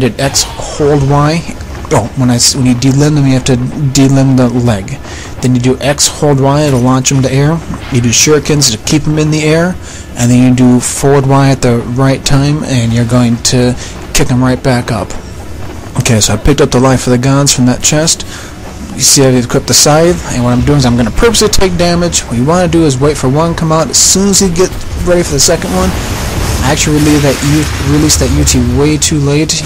did X, hold Y. Oh, when you delimb them, you have to delimb the leg. Then you do X, hold Y, it'll launch them to air. You do shurikens to keep them in the air, and then you do forward Y at the right time, and you're going to kick them right back up. Okay, so I picked up the Life of the Gods from that chest. You see I've equipped the scythe, and what I'm doing is I'm going to purposely take damage. What you want to do is wait for one to come out. As soon as you get ready for the second one, I actually release that UT way too late.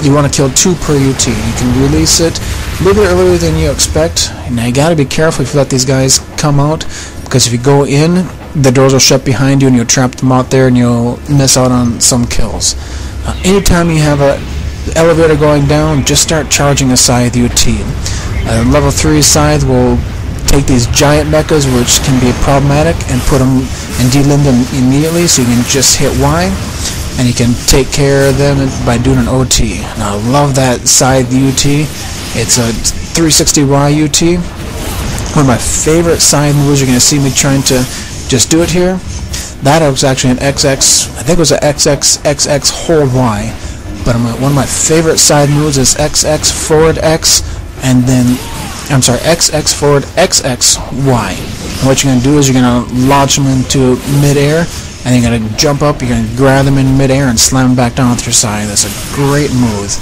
You want to kill 2 per UT. You can release it a little bit earlier than you expect. Now you got to be careful if you let these guys come out, because if you go in, the doors will shut behind you and you'll trap them out there and you'll miss out on some kills. Anytime you have an elevator going down, just start charging a scythe UT. Level 3 scythe will take these giant mechas, which can be problematic, and put them and delimb them immediately, so you can just hit Y, and you can take care of them by doing an OT. Now I love that scythe UT. It's a 360 Y UT. One of my favorite scythe moves. You're going to see me trying to just do it here. That was actually an XX, I think it was an XX hold Y. But one of my favorite side moves is XX forward X, and then, I'm sorry, XX forward XX Y. And what you're going to do is you're going to launch them into mid-air, and you're going to jump up, you're going to grab them in mid-air and slam them back down with your side. That's a great move.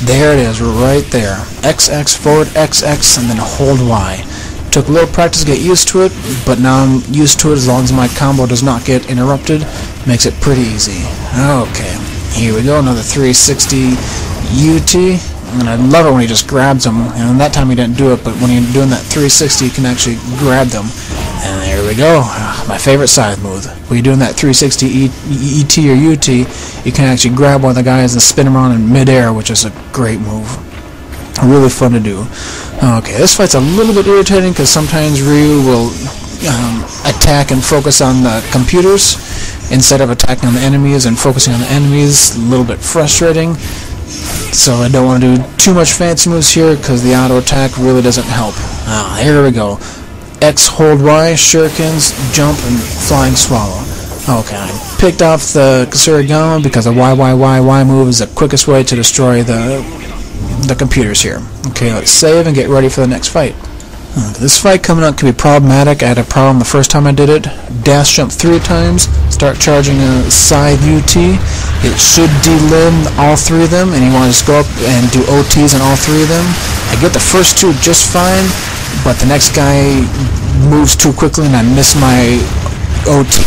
There it is, right there. XX forward XX, and then hold Y. Took a little practice to get used to it, but now I'm used to it as long as my combo does not get interrupted. Makes it pretty easy. Okay, here we go, another 360 UT. And I love it when he just grabs them. And that time he didn't do it, but when you're doing that 360, you can actually grab them. And there we go. My favorite side move. When you're doing that 360 ET or UT, you can actually grab one of the guys and spin them around in midair, which is a great move. Really fun to do. Okay, this fight's a little bit irritating because sometimes Ryu will attack and focus on the computers instead of attacking on the enemies and focusing on the enemies. A little bit frustrating. So I don't want to do too much fancy moves here because the auto attack really doesn't help. Here we go. X hold Y, shurikens, jump, and flying swallow. Okay, I picked off the Kasurigama because the Y move is the quickest way to destroy the computers here. Okay, let's save and get ready for the next fight. This fight coming up can be problematic. I had a problem the first time I did it. Dash jump 3 times, start charging a scythe UT. It should delimb all 3 of them, and you want to just go up and do OTs on all 3 of them. I get the first 2 just fine, but the next guy moves too quickly and I miss my OT.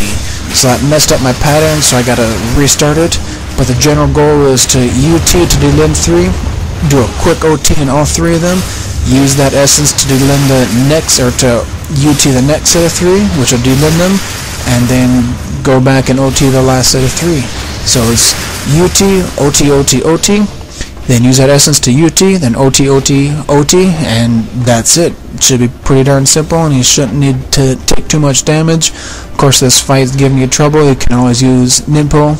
So that messed up my pattern, so I gotta restart it. But the general goal is to UT to delimb 3, do a quick OT in all 3 of them, use that essence to delimb the next, or to UT the next set of 3, which will delimb them, and then go back and OT the last set of 3. So it's UT, OT, OT, OT, then use that essence to UT, then OT, OT, OT, and that's it. It should be pretty darn simple, and you shouldn't need to take too much damage. Of course, this fight is giving you trouble. You can always use Ninpo.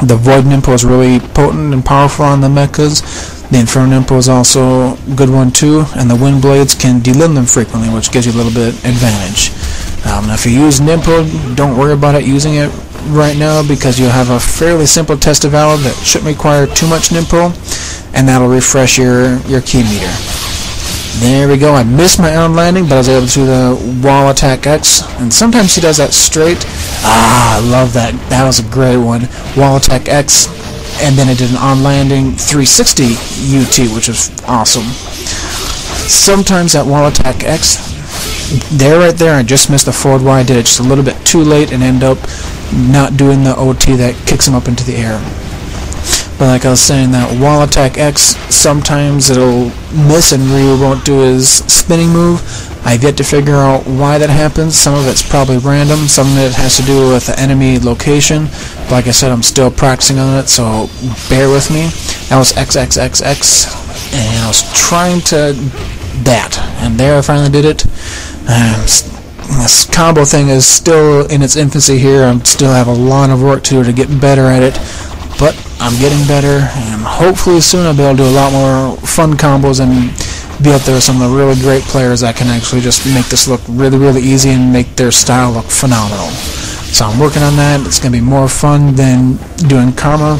The Void Ninpo is really potent and powerful on the mechas. The Inferno Ninpo is also a good one too, and the Wind Blades can delimb them frequently, which gives you a little bit advantage. Now if you use Ninpo, don't worry about it using it right now, because you'll have a fairly simple test of valve that shouldn't require too much Ninpo, and that'll refresh your key meter. There we go. I missed my on landing, but I was able to do the wall attack X, and sometimes he does that straight. I love that. That was a great one. Wall attack X, and then I did an on landing 360 UT, which was awesome. Sometimes that wall attack X, right there, I just missed the forward Y. I did it just a little bit too late and end up not doing the OT that kicks him up into the air. But like I was saying, that wall attack X, sometimes it'll miss and Ryu won't do his spinning move. I've yet to figure out why that happens. Some of it's probably random, some of it has to do with the enemy location. But like I said, I'm still practicing on it, so bear with me. That was XXXX, and I was trying to that, and there I finally did it. This combo thing is still in its infancy here. I still have a lot of work to do to get better at it, but I'm getting better, and hopefully soon I'll be able to do a lot more fun combos and be up there with some of the really great players that can actually just make this look really, really easy and make their style look phenomenal. So I'm working on that. It's going to be more fun than doing Karma.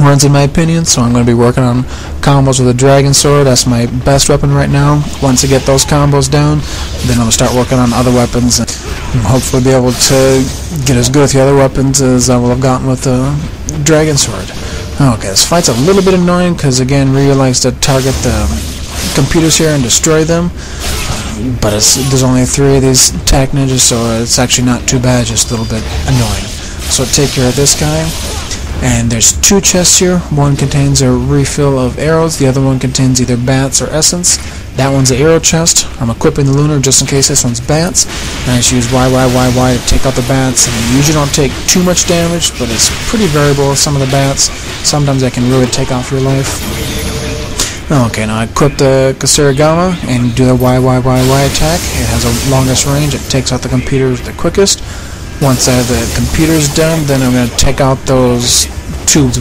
runs in my opinion, so I'm going to be working on combos with a dragon sword. That's my best weapon right now. Once I get those combos down, then I'm going to start working on other weapons and hopefully be able to get as good with the other weapons as I will have gotten with the dragon sword. Okay, this fight's a little bit annoying because again Ryu likes to target the computers here and destroy them, but there's only 3 of these attack ninjas, so it's actually not too bad, just a little bit annoying. So take care of this guy. And there's 2 chests here. One contains a refill of arrows, the other one contains either bats or essence. That one's the arrow chest. I'm equipping the lunar just in case this one's bats. And I just use Y to take out the bats. And you usually don't take too much damage, but it's pretty variable with some of the bats. Sometimes they can really take off your life. Okay, now I equip the Kasarigama and do the Y attack. It has the longest range. It takes out the computers the quickest. Once I have the computers done, then I'm going to take out those tubes.